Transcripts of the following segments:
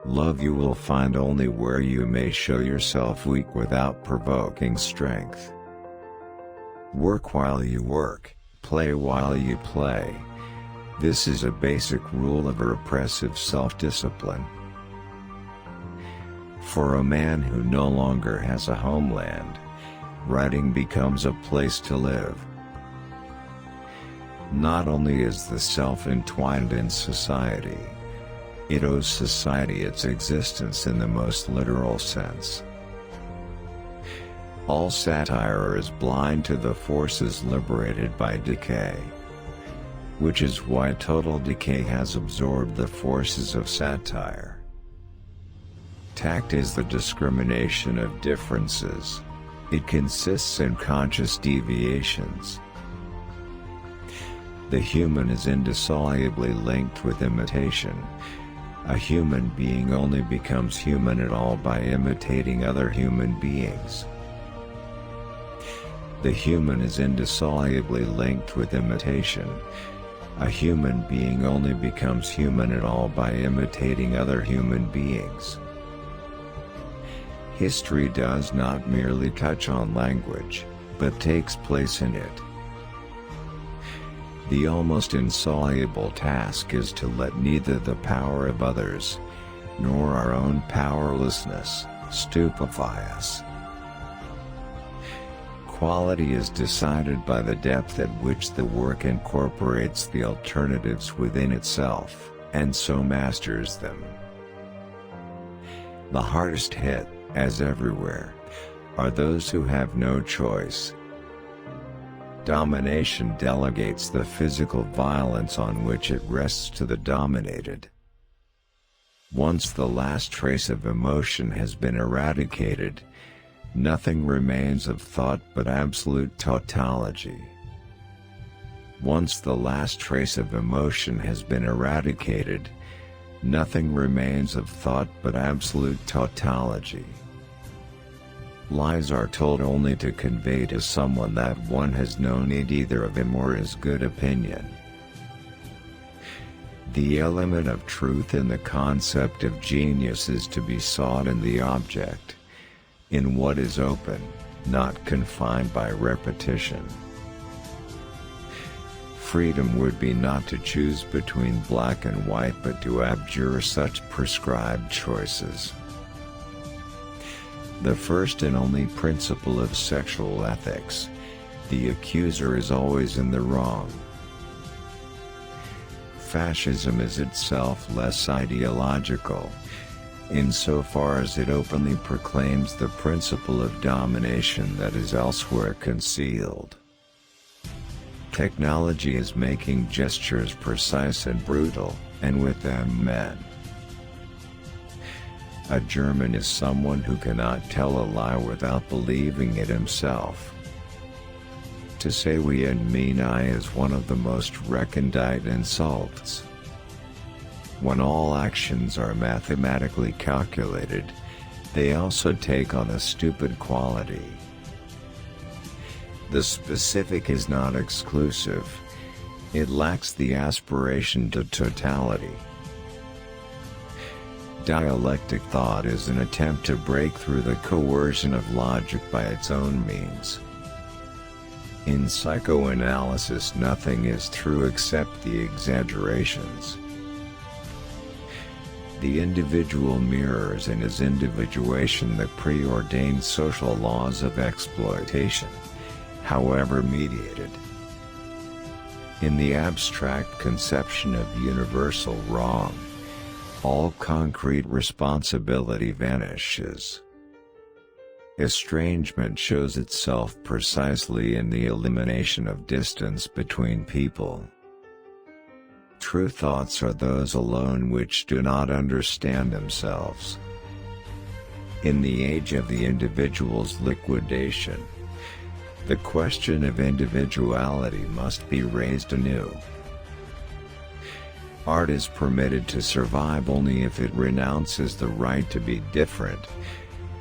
Love you will find only where you may show yourself weak without provoking strength. Work while you work, play while you play. This is a basic rule of a repressive self-discipline. For a man who no longer has a homeland, writing becomes a place to live. Not only is the self entwined in society, it owes society its existence in the most literal sense. All satire is blind to the forces liberated by decay, which is why total decay has absorbed the forces of satire. Tact is the discrimination of differences. It consists in conscious deviations. The human is indissolubly linked with imitation. A human being only becomes human at all by imitating other human beings. The human is indissolubly linked with imitation. A human being only becomes human at all by imitating other human beings. History does not merely touch on language, but takes place in it. The almost insoluble task is to let neither the power of others, nor our own powerlessness, stupefy us. Quality is decided by the depth at which the work incorporates the alternatives within itself, and so masters them. The hardest hit, as everywhere, are those who have no choice. Domination delegates the physical violence on which it rests to the dominated. Once the last trace of emotion has been eradicated, nothing remains of thought but absolute tautology. Once the last trace of emotion has been eradicated, nothing remains of thought but absolute tautology. Lies are told only to convey to someone that one has no need either of him or his good opinion. The element of truth in the concept of genius is to be sought in the object, in what is open, not confined by repetition. Freedom would be not to choose between black and white but to abjure such prescribed choices. The first and only principle of sexual ethics: the accuser is always in the wrong. Fascism is itself less ideological, insofar as it openly proclaims the principle of domination that is elsewhere concealed. Technology is making gestures precise and brutal, and with them men. A German is someone who cannot tell a lie without believing it himself. To say we and mean I is one of the most recondite insults. When all actions are mathematically calculated, they also take on a stupid quality. The specific is not exclusive. It lacks the aspiration to totality. Dialectic thought is an attempt to break through the coercion of logic by its own means. In psychoanalysis, nothing is true except the exaggerations. The individual mirrors in his individuation the preordained social laws of exploitation, however mediated. In the abstract conception of universal wrong, all concrete responsibility vanishes. Estrangement shows itself precisely in the elimination of distance between people. True thoughts are those alone which do not understand themselves. In the age of the individual's liquidation, the question of individuality must be raised anew. Art is permitted to survive only if it renounces the right to be different,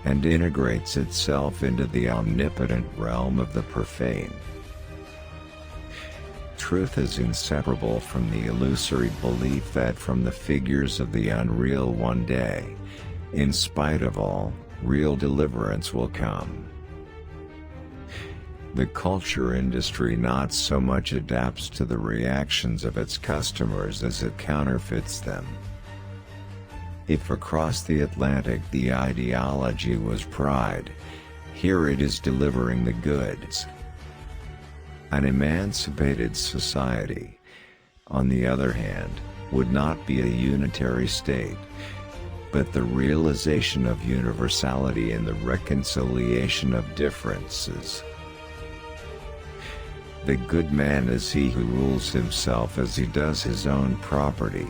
and integrates itself into the omnipotent realm of the profane. truth is inseparable from the illusory belief that from the figures of the unreal one day, in spite of all, real deliverance will come. The culture industry not so much adapts to the reactions of its customers as it counterfeits them. If across the Atlantic the ideology was pride, here it is delivering the goods. An emancipated society, on the other hand, would not be a unitary state, but the realization of universality in the reconciliation of differences. The good man is he who rules himself as he does his own property.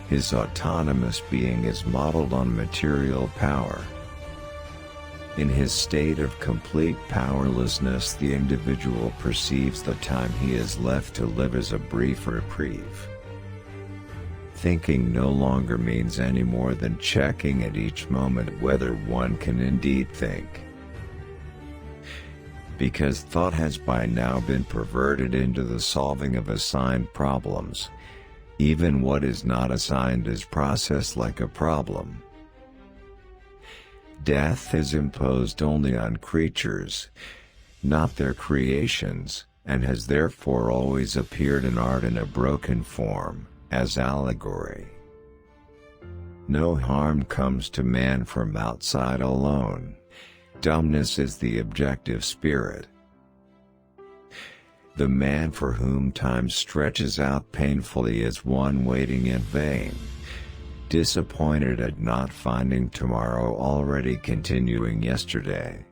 His autonomous being is modeled on material power. In his state of complete powerlessness, the individual perceives the time he is left to live as a brief reprieve. Thinking no longer means any more than checking at each moment whether one can indeed think. Because thought has by now been perverted into the solving of assigned problems, even what is not assigned is processed like a problem. Death is imposed only on creatures, not their creations, and has therefore always appeared in art in a broken form, as allegory. No harm comes to man from outside alone. Dumbness is the objective spirit. The man for whom time stretches out painfully is one waiting in vain, disappointed at not finding tomorrow already continuing yesterday.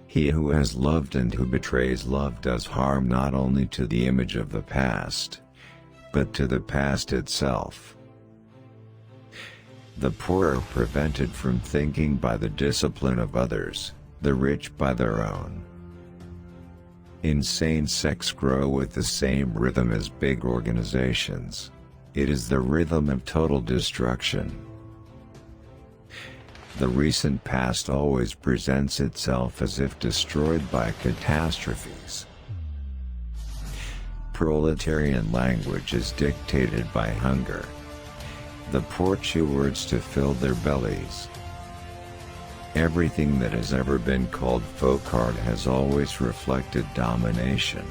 He who has loved and who betrays love does harm not only to the image of the past, but to the past itself. The poor are prevented from thinking by the discipline of others, the rich by their own. Insane sects grow with the same rhythm as big organizations. It is the rhythm of total destruction. The recent past always presents itself as if destroyed by catastrophes. Proletarian language is dictated by hunger. The poor chew words to fill their bellies. Everything that has ever been called folk art has always reflected domination.